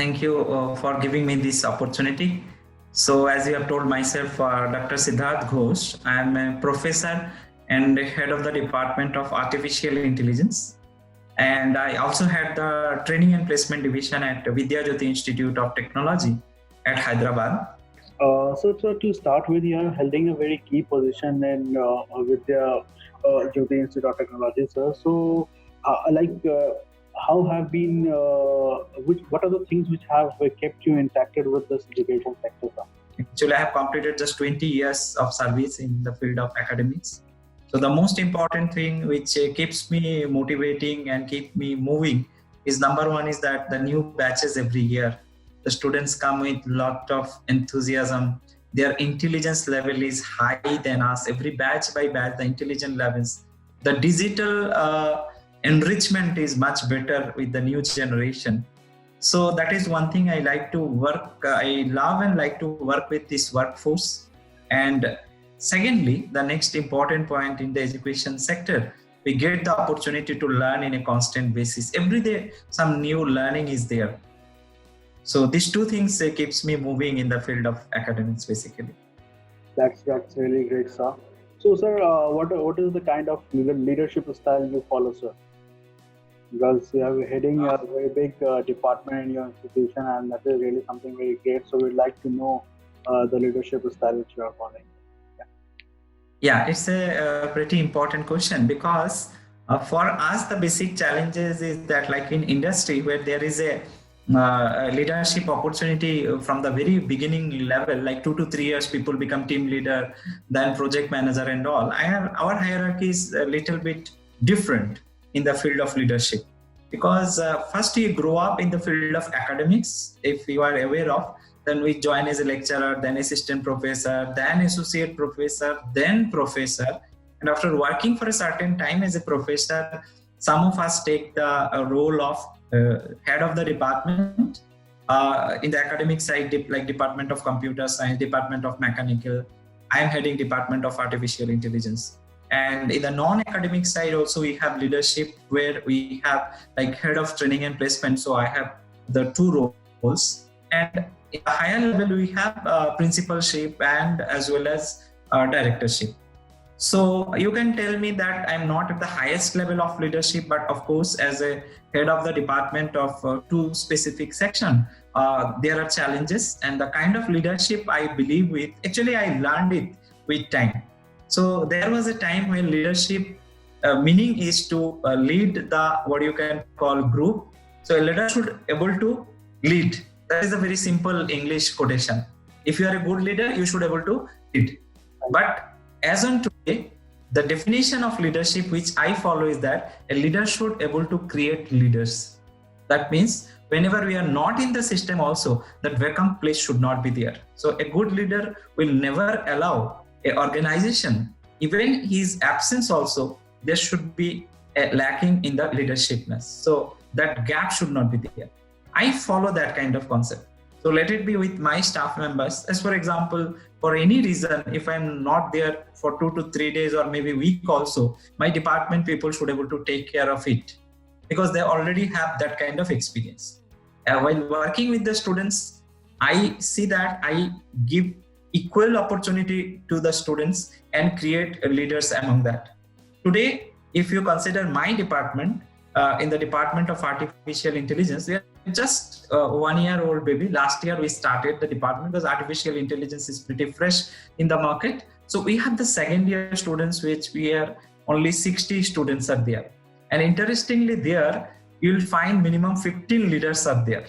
Thank you for giving me this opportunity. So, as you have told myself, Dr. Siddhartha Ghosh, I am a professor and head of the Department of Artificial Intelligence. And I also had the Training and Placement Division at Vidya Jyothi Institute of Technology at Hyderabad. So to start with, you are holding a very key position in Vidya Jyothi Institute of Technology, sir. So, how have been, what are the things which have kept you interacted with this education sector, sir? Actually, I have completed just 20 years of service in the field of academics. So the most important thing which keeps me motivating and keep me moving is number one is that the new batches every year. The students come with lot of enthusiasm. Their intelligence level is high than us. Every batch by batch, the intelligence levels. The digital enrichment is much better with the new generation. So that is one thing I like to work. I love and like to work with this workforce. And secondly, the next important point in the education sector, we get the opportunity to learn in a constant basis. Every day, some new learning is there. So these two things keeps me moving in the field of academics, basically. That's really great, sir. So, sir, what is the kind of leadership style you follow, sir? Because you are heading a very big department in your institution, and that is really something very great. So, we'd like to know the leadership style which you are following. Yeah, it's a pretty important question because for us, the basic challenges is that like in industry where there is a leadership opportunity from the very beginning level, like 2 to 3 years, people become team leader, then project manager and all. Our hierarchy is a little bit different in the field of leadership because first you grow up in the field of academics, if you are aware of. Then we join as a lecturer, then assistant professor, then associate professor, then professor. And after working for a certain time as a professor, some of us take the role of head of the department in the academic side, like Department of Computer Science, Department of Mechanical. I am heading Department of Artificial Intelligence. And in the non-academic side also, we have leadership where we have like head of training and placement. So I have the two roles. And in a higher level, we have principalship and as well as directorship. So you can tell me that I'm not at the highest level of leadership, but of course, as a head of the department of two specific section, there are challenges and the kind of leadership I believe with, actually I learned it with time. So there was a time when leadership meaning is to lead the, what you can call group. So a leader should able to lead. That is a very simple English quotation. If you are a good leader, you should able to lead. But as on today, the definition of leadership which I follow is that a leader should able to create leaders. That means whenever we are not in the system also, that vacant place should not be there. So a good leader will never allow an organization, even his absence also, there should be a lacking in the leadershipness. So that gap should not be there. I follow that kind of concept. So let it be with my staff members. As for example, for any reason, if I'm not there for 2 to 3 days or maybe week also, my department people should be able to take care of it because they already have that kind of experience. While working with the students, I see that I give equal opportunity to the students and create leaders among that. Today, if you consider my department, in the Department of Artificial Intelligence, we are just 1 year old baby. Last year we started the department because artificial intelligence is pretty fresh in the market. So we have the second year students, which we are only 60 students are there. And interestingly there, you'll find minimum 15 leaders are there.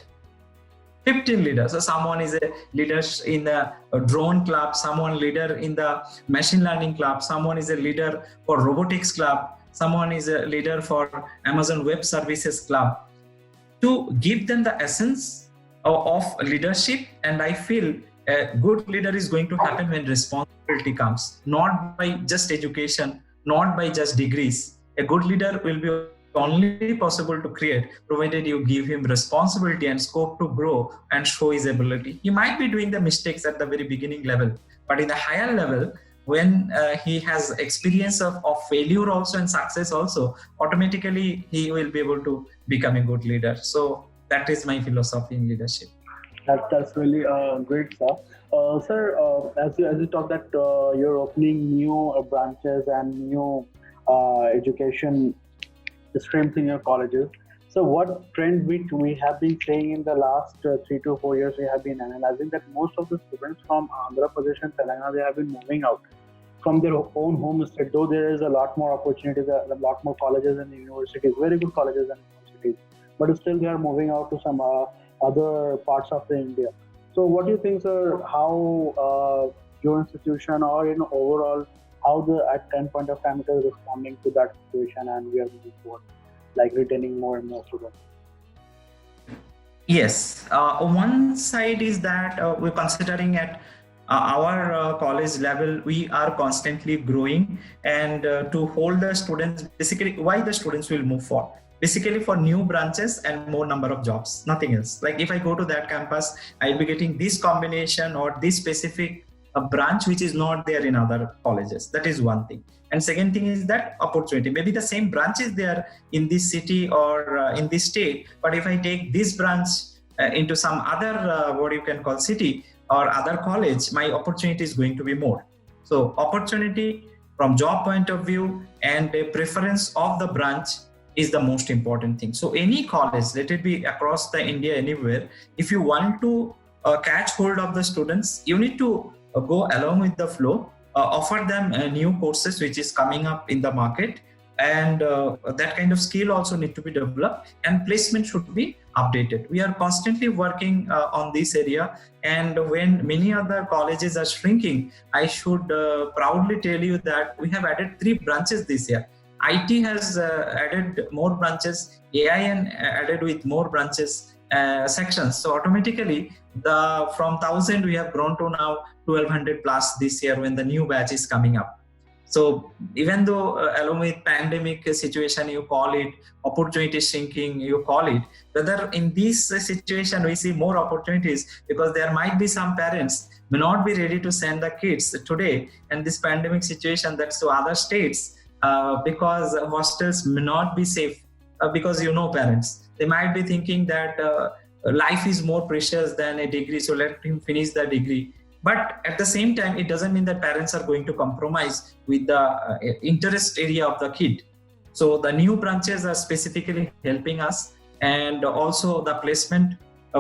15 leaders. So someone is a leader in the drone club, someone leader in the machine learning club, someone is a leader for robotics club, someone is a leader for Amazon Web Services Club, to give them the essence of leadership. And I feel a good leader is going to happen when responsibility comes, not by just education, not by just degrees. A good leader will be only possible to create provided you give him responsibility and scope to grow and show his ability. He might be doing the mistakes at the very beginning level, but in the higher level, when he has experience of failure also and success also, automatically he will be able to become a good leader. So that is my philosophy in leadership. That's really great, sir. Sir, as you talk that you're opening new branches and new education streams in your colleges. So, what trend which we have been saying in the last 3 to 4 years, we have been analyzing that most of the students from Andhra Pradesh and Telangana, they have been moving out from their own home state. Though there is a lot more opportunities, a lot more colleges and universities, very good colleges and universities, but still they are moving out to some other parts of the India. So, what do you think, sir? How your institution, or overall, how the at 10 point of time it is responding to that situation, and we are moving forward, like retaining more and more students? Yes, one side is that we're considering at our college level, we are constantly growing, and to hold the students, basically, why the students will move for? Basically, for new branches and more number of jobs, nothing else. Like if I go to that campus, I'll be getting this combination or this specific branch which is not there in other colleges. That is one thing. And second thing is that opportunity. Maybe the same branch is there in this city or in this state, but if I take this branch into some other what you can call city or other college, my opportunity is going to be more. So opportunity from job point of view and a preference of the branch is the most important thing. So any college, let it be across the India, anywhere, if you want to catch hold of the students, you need to go along with the flow, offer them new courses which is coming up in the market, and that kind of skill also need to be developed, and placement should be updated. We are constantly working on this area, and when many other colleges are shrinking, I should proudly tell you that we have added 3 branches this year. IT has added more branches, AIN added with more branches, sections. So automatically, from 1,000 we have grown to now 1,200 plus this year when the new batch is coming up. So even though along with pandemic situation, you call it opportunity shrinking, you call it, whether in this situation we see more opportunities, because there might be some parents may not be ready to send the kids today, and this pandemic situation, that's to other states, because hostels may not be safe, because parents, they might be thinking that life is more precious than a degree, so let him finish the degree. But at the same time, it doesn't mean that parents are going to compromise with the interest area of the kid. So the new branches are specifically helping us, and also the placement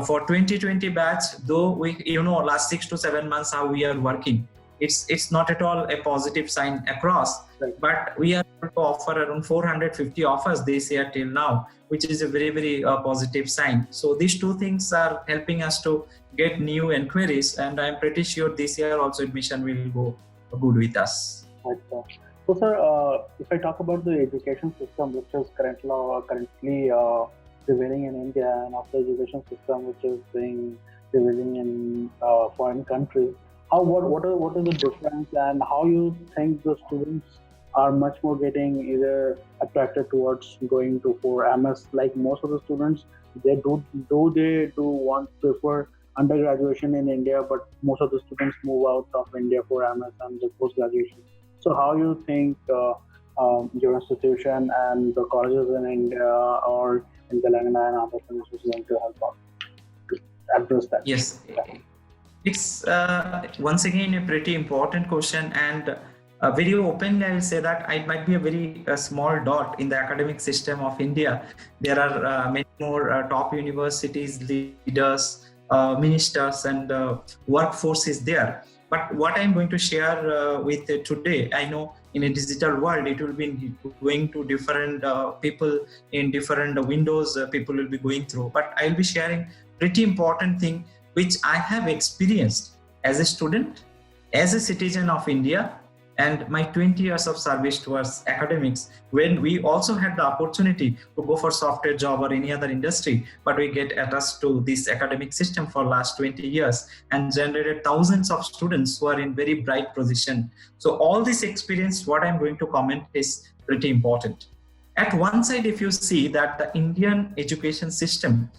for 2020 batch, though we, last 6 to 7 months how we are working, it's not at all a positive sign across, right. But we are able to offer around 450 offers this year till now, which is a very, very positive sign. So these 2 things are helping us to get new inquiries, and I'm pretty sure this year also admission will go good with us. Okay. So, sir, if I talk about the education system, which is currently prevailing in India, and of the education system which is being prevailing in foreign countries, what is the difference, and how you think the students are much more getting either attracted towards going to for MS? Like most of the students, they prefer undergraduation in India, but most of the students move out of India for MS and the post graduation. So how you think your institution and the colleges in India or in Telangana and Andhra Pradesh is going to help out to address that? Yes, it's once again a pretty important question, and very openly I will say that it might be a very small dot in the academic system of India. There are many more top universities, leaders, ministers, and workforce is there. But what I'm going to share with today, I know in a digital world, it will be going to different people in different windows, people will be going through. But I'll be sharing pretty important thing which I have experienced as a student, as a citizen of India, and my 20 years of service towards academics, when we also had the opportunity to go for software job or any other industry, but we get attached to this academic system for last 20 years and generated thousands of students who are in very bright position. So all this experience, what I'm going to comment is pretty important. At one side, if you see that the Indian education system,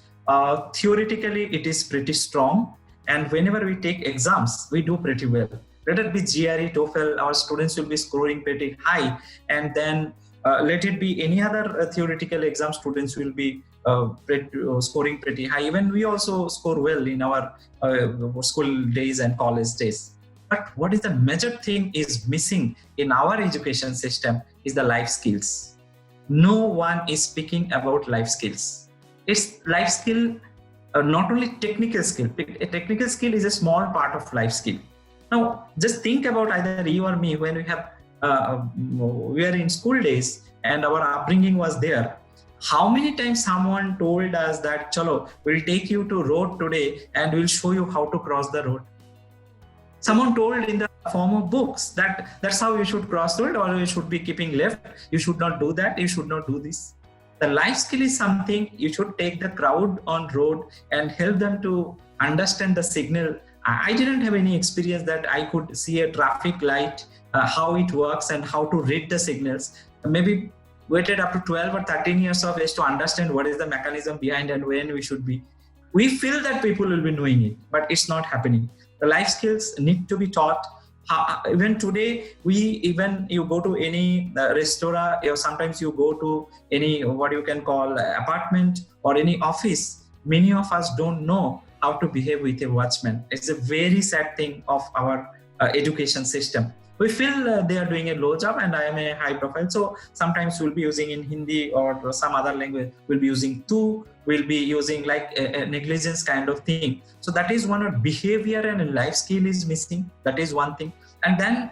theoretically it is pretty strong, and whenever we take exams, we do pretty well. Let it be GRE, TOEFL, our students will be scoring pretty high, and then let it be any other theoretical exam, students will be scoring pretty high. Even we also score well in our school days and college days. But what is the major thing is missing in our education system is the life skills. No one is speaking about life skills. It's life skill, not only technical skill. A technical skill is a small part of life skill. Now, just think about either you or me when we are in school days and our upbringing was there. How many times someone told us that, chalo, we'll take you to road today and we'll show you how to cross the road. Someone told in the form of books that that's how you should cross road, or you should be keeping left. You should not do that. You should not do this. The life skill is something you should take the crowd on road and help them to understand the signal. I didn't have any experience that I could see a traffic light, how it works and how to read the signals. Maybe waited up to 12 or 13 years of age to understand what is the mechanism behind and when we should be. We feel that people will be knowing it, but it's not happening. The life skills need to be taught. Even today, you go to any restaurant, or sometimes you go to any what you can call apartment or any office. Many of us don't know how to behave with a watchman. It's a very sad thing of our education system. We feel they are doing a low job and I am a high profile. So sometimes we'll be using in Hindi or some other language, we'll be using tu, we'll be using like a negligence kind of thing. So that is one of behavior and a life skill is missing. That is one thing. And then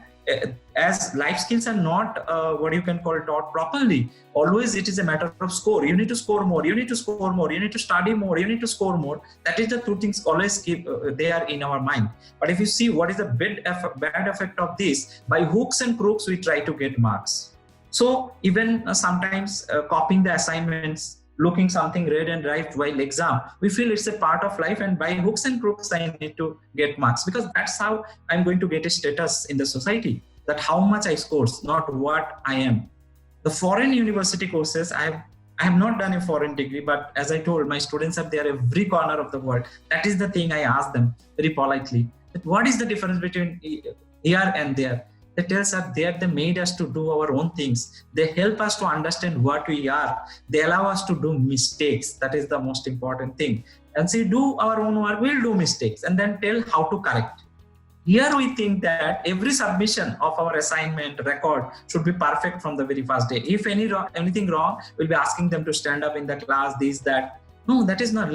as life skills are not what you can call taught properly, always it is a matter of score. You need to score more, you need to score more, you need to study more, you need to score more. That is the two things always keep there in our mind. But if you see what is the bad effect of this, by hooks and crooks we try to get marks. So even sometimes copying the assignments, looking something read and write while exam, we feel it's a part of life, and by hooks and crooks I need to get marks, because that's how I'm going to get a status in the society, that how much I scores, not what I am. The foreign university courses, I have not done a foreign degree, but as I told, my students are there every corner of the world. That is the thing I ask them very politely, that what is the difference between here and there? They tell us that they made us to do our own things. They help us to understand what we are. They allow us to do mistakes. That is the most important thing. And say, do our own work, we'll do mistakes, and then tell how to correct. Here we think that every submission of our assignment record should be perfect from the very first day. If anything wrong, we'll be asking them to stand up in the class, this, that. No, that is not.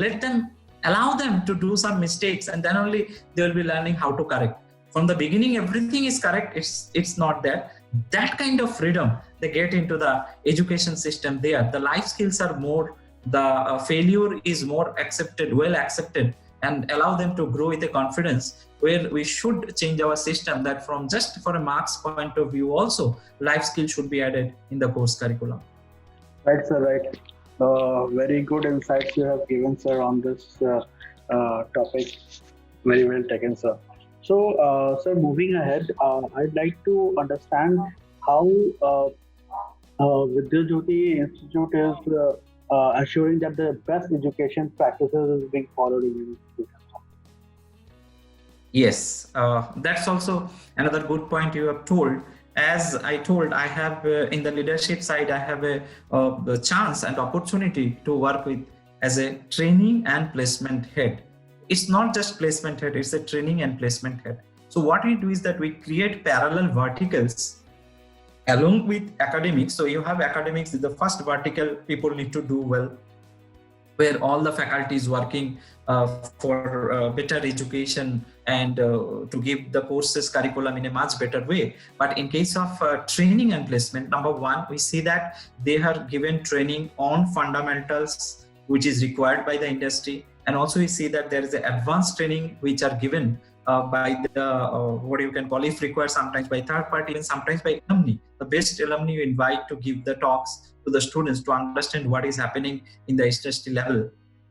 Allow them to do some mistakes, and then only they will be learning how to correct. From the beginning, everything is correct. It's not there. That kind of freedom they get into the education system there. The life skills are more, the failure is more accepted, well accepted, and allow them to grow with a confidence, where we should change our system that from just for a marks point of view also, life skills should be added in the course curriculum. Right, sir, right. Very good insights you have given, sir, on this topic. Very well taken, sir. So, sir, moving ahead, I'd like to understand how Vidya Jyothi Institute is assuring that the best education practices is being followed in universities. Yes, that's also another good point you have told. As I told, I have in the leadership side, I have a chance and opportunity to work with as a training and placement head. It's not just placement head, it's a training and placement head. So what we do is that we create parallel verticals along with academics. So you have academics, the first vertical people need to do well, where all the faculty is working for better education and to give the courses curriculum in a much better way. But in case of training and placement, number one, we see that they are given training on fundamentals, which is required by the industry. And also we see that there is an advanced training which are given by the, what you can call, if required, sometimes by third party and sometimes by alumni. The best alumni you invite to give the talks to the students to understand what is happening in the industry level.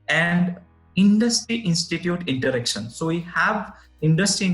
And industry institute interaction. So we have industry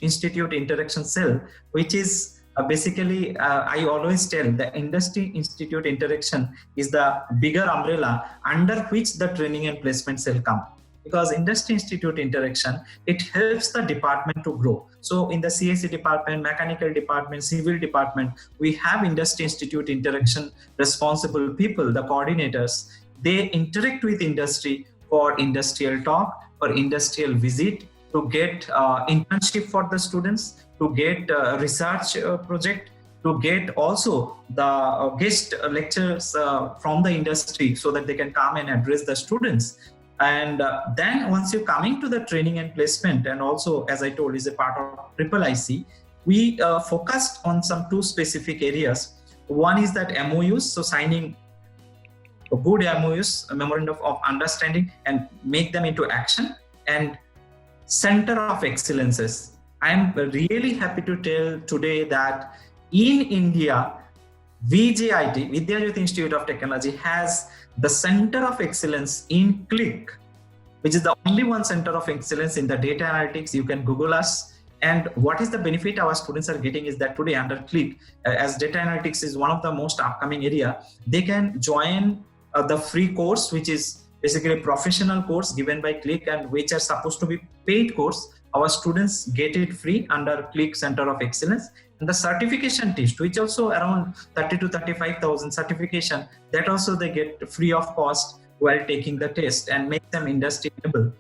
institute interaction cell, which is basically, I always tell the industry institute interaction is the bigger umbrella under which the training and placement cell come. Because industry institute interaction, it helps the department to grow. So in the CSE department, mechanical department, civil department, we have industry institute interaction responsible people, the coordinators. they interact with industry for industrial talk, for industrial visit, to get internship for the students, to get research project, to get also the guest lectures from the industry so that they can come and address the students. And then once you're coming to the training and placement, and also, as I told, is a part of triple IC, we focused on some two specific areas. One is that MOUs, so signing good MOUs, a memorandum of understanding, and make them into action. And center of excellences. I'm really happy to tell today that in India, VJIT, Vidya Jyothi Institute of Technology, has the center of excellence in Click, which is the only one center of excellence in the data analytics. You can Google us. And what is the benefit our students are getting is that today under Click, as data analytics is one of the most upcoming area, they can join the free course, which is basically a professional course given by Click, and which are supposed to be paid course. Our students get it free under Click Center of Excellence. And the certification test, which also around 30 to 35,000 certification, that also they get free of cost while taking the test and make them industry able.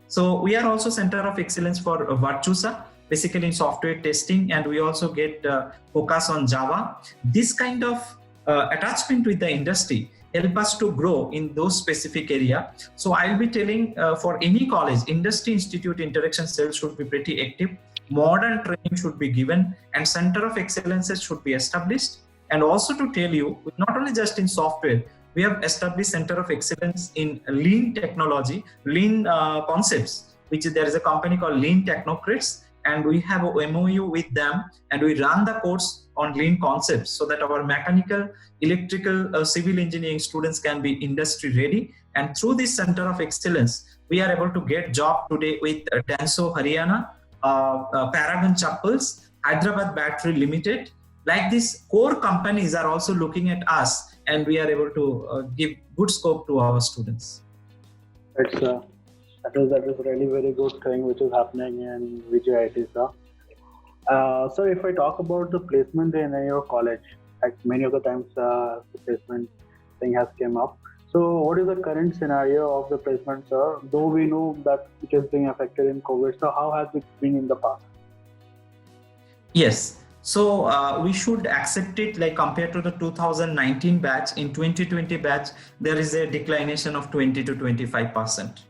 So we are also Center of Excellence for Virtusa, basically in software testing, and we also get focus on Java. This kind of attachment with the industry help us to grow in those specific area. So I'll be telling for any college, industry institute interaction cells should be pretty active, modern training should be given, and center of excellences should be established. And also to tell you, not only just in software, we have established center of excellence in lean technology, lean concepts, which is, there is a company called Lean Technocrats, and we have a MOU with them, and we run the course on lean concepts so that our mechanical, electrical, civil engineering students can be industry ready. And through this center of excellence, we are able to get job today with Denso Haryana, Paragon Chappals, Hyderabad Battery Limited. Like these core companies are also looking at us, and we are able to give good scope to our students. That is really very good thing which is happening in VJIT, sir. So if I talk about the placement in your college, like many of the times the placement thing has came up. So what is the current scenario of the placement, sir? Though we know that it is being affected in COVID, so how has it been in the past? Yes. So we should accept it, like compared to the 2019 batch, in 2020 batch, there is a declination of 20 to 25%.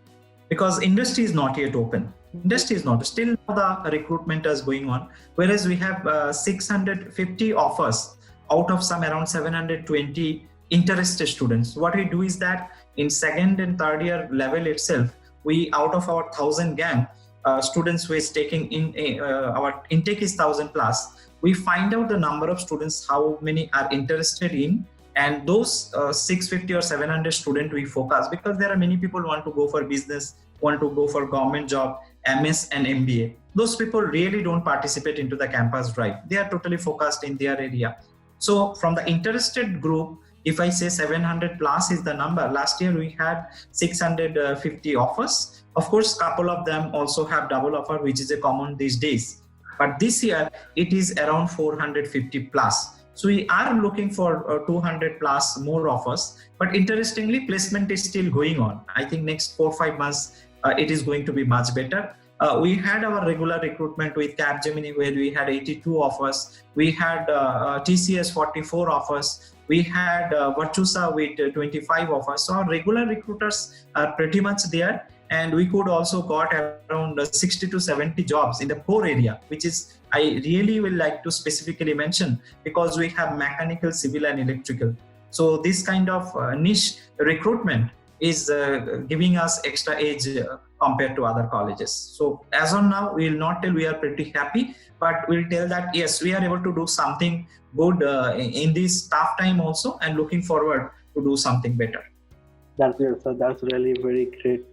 Because industry is not yet open. Industry is not. Still the recruitment is going on. Whereas we have 650 offers out of some around 720 interested students. What we do is that in second and third year level itself, we, out of our 1,000 gang students who is taking in, our intake is 1,000 plus. We find out the number of students, how many are interested in, and those 650 or 700 students we focus, because there are many people who want to go for business, want to go for government job, MS and MBA. Those people really don't participate into the campus drive. They are totally focused in their area. So from the interested group, if I say 700 plus is the number, last year we had 650 offers. Of course, couple of them also have double offer, which is a common these days. But this year it is around 450 plus. So we are looking for 200 plus more offers, but interestingly, placement is still going on. I think next 4-5 months, it is going to be much better. We had our regular recruitment with Capgemini, where we had 82 offers. We had TCS 44 offers. We had Virtusa with 25 offers. So our regular recruiters are pretty much there. And we could also got around 60 to 70 jobs in the core area, which is, I really will like to specifically mention, because we have mechanical, civil and electrical. So this kind of niche recruitment is giving us extra edge compared to other colleges. So as of now, we will not tell we are pretty happy, but we'll tell that yes, we are able to do something good in this tough time also, and looking forward to do something better. That's it, sir. That's really very great.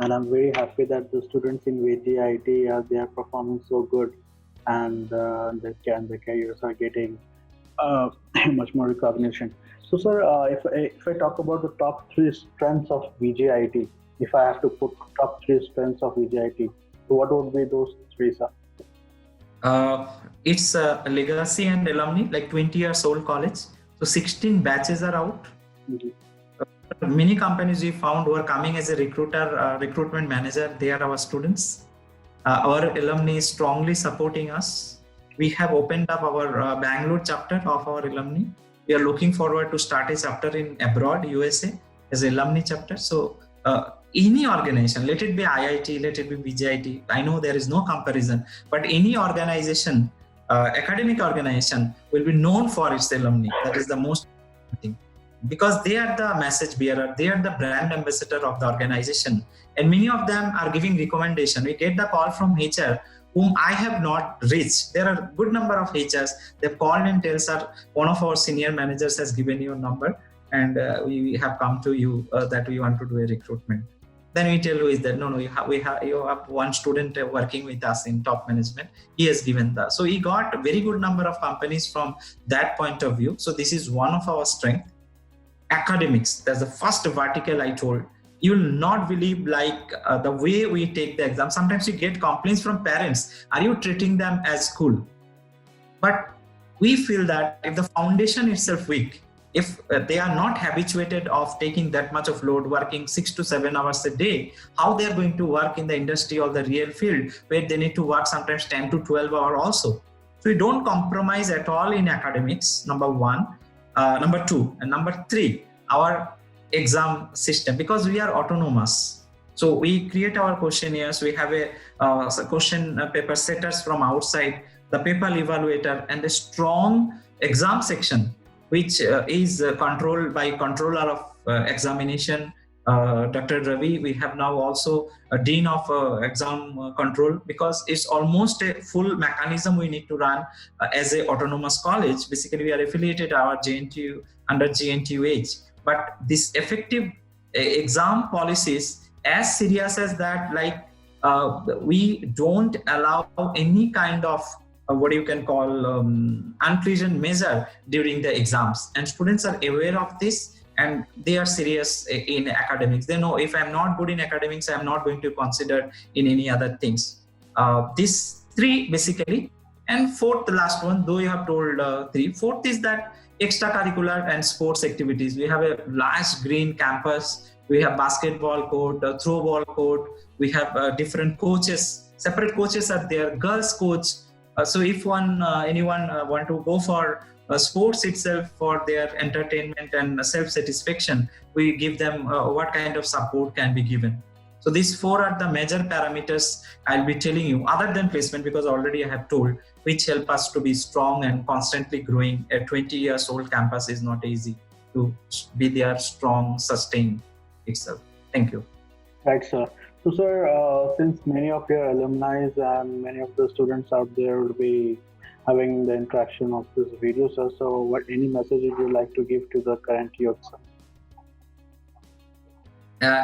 And I'm very happy that the students in VJIT, they are performing so good, and the careers are getting much more recognition. So, sir, if I talk about the top 3 strengths of VJIT, if I have to put top 3 strengths of VJIT, so what would be those 3, sir? It's a legacy and alumni, like 20 years old college. So 16 batches are out. Mm-hmm. many companies we found who are coming as a recruitment manager, they are our students. Our alumni is strongly supporting us. We have opened up our Bangalore chapter of our alumni. We are looking forward to start a chapter in abroad, USA, as alumni chapter. So any organization, let it be IIT, let it be VGIT, I know there is no comparison, but any organization, academic organization will be known for its alumni. That is the most important thing. Because they are the message bearer, they are the brand ambassador of the organization, and many of them are giving recommendation. We get the call from HR whom I have not reached. There are good number of HRs. They've called and tells us one of our senior managers has given you a number, and we have come to you that we want to do a recruitment. Then we tell you is that no, you have one student working with us in top management. He has given that. So he got a very good number of companies from that point of view. So this is one of our strength. Academics, that's the first vertical I told. You will not believe the way we take the exam. Sometimes you get complaints from parents. Are you treating them as school? But we feel that if the foundation itself weak, if they are not habituated of taking that much of load, working 6 to 7 hours a day, how they are going to work in the industry or the real field where they need to work sometimes 10 to 12 hours also. So we don't compromise at all in academics, number one. Number two, and number three, our exam system, because we are autonomous. So we create our questionnaires, we have a question paper setters from outside, the paper evaluator, and the strong exam section, which is controlled by controller of examination, Dr. Ravi. We have now also a dean of exam control, because it's almost a full mechanism we need to run as a autonomous college. Basically, we are affiliated our JNTU under JNTUH, but this effective exam policies as serious as that, we don't allow any kind of what you can call unpleasant measure during the exams, and students are aware of this. And they are serious in academics. They know if I'm not good in academics, I'm not going to consider in any other things. These three basically. And fourth, the last one, though you have told three. Fourth is that extracurricular and sports activities. We have a large green campus. We have basketball court, throw ball court. We have different coaches. Separate coaches are there. Girls coach. So if anyone want to go for sports itself for their entertainment and self-satisfaction, we give them what kind of support can be given. So these four are the major parameters I'll be telling you, other than placement, because already I have told, which help us to be strong and constantly growing. A 20 years old campus is not easy to be there, strong, sustain itself. Thank you. Right, sir. So, sir, since many of your alumni and many of the students out there will be having the interaction of this video, sir. So any message would you like to give to the current youth, sir?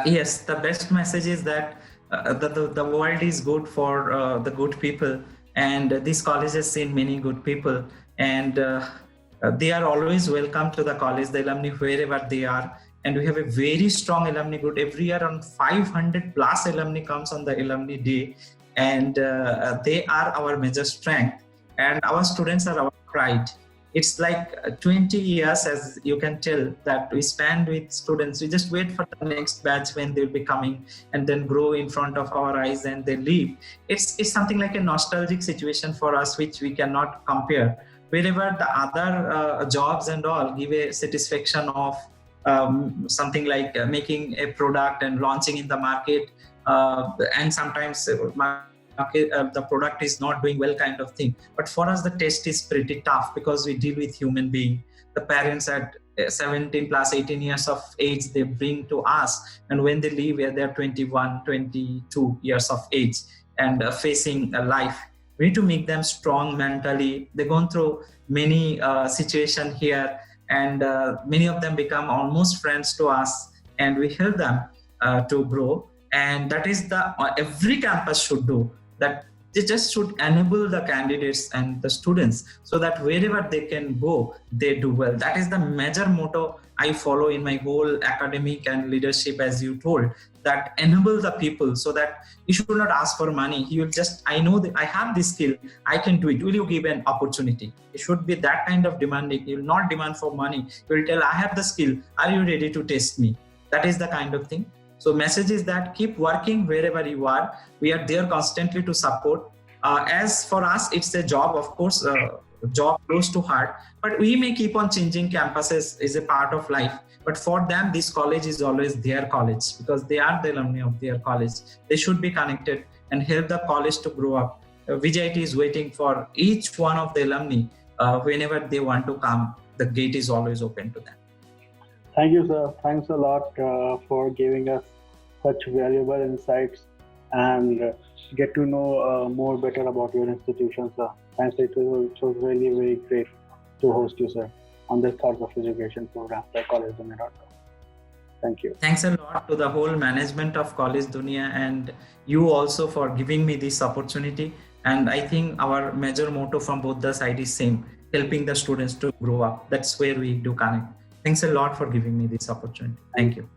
Yes, the best message is that the world is good for the good people, and this college has seen many good people, and they are always welcome to the college, the alumni, wherever they are. And we have a very strong alumni group. Every year around 500 plus alumni comes on the alumni day, and they are our major strength. And our students are our pride. It's like 20 years, as you can tell, that we spend with students. We just wait for the next batch when they'll be coming and then grow in front of our eyes and they leave. It's something like a nostalgic situation for us, which we cannot compare. Wherever the other jobs and all give a satisfaction of something like making a product and launching in the market, and sometimes the product is not doing well kind of thing. But for us, the test is pretty tough because we deal with human being. The parents at 17 plus 18 years of age, they bring to us. And when they leave, they're 21, 22 years of age and facing a life. We need to make them strong mentally. They've gone through many situations here, and many of them become almost friends to us, and we help them to grow. And that is the every campus should do. That they just should enable the candidates and the students so that wherever they can go, they do well. That is the major motto I follow in my whole academic and leadership, as you told, that enable the people so that you should not ask for money. You will just, I know that I have this skill, I can do it. Will you give an opportunity? It should be that kind of demanding. You will not demand for money. You will tell, I have the skill. Are you ready to test me? That is the kind of thing. So message is that keep working wherever you are. We are there constantly to support. As for us, it's a job, of course, job close to heart, but we may keep on changing campuses is a part of life. But for them, this college is always their college because they are the alumni of their college. They should be connected and help the college to grow up. VJIT is waiting for each one of the alumni. Whenever they want to come, the gate is always open to them. Thank you, sir. Thanks a lot for giving us such valuable insights and get to know more better about your institution, sir. Thanks. It was really very great to host you, sir, on this Thoughts of Education program by Collegedunia.com. Thank you. Thanks a lot to the whole management of Collegedunia and you also for giving me this opportunity. And I think our major motto from both the sides is same, helping the students to grow up. That's where we do connect. Thanks a lot for giving me this opportunity. Thank you.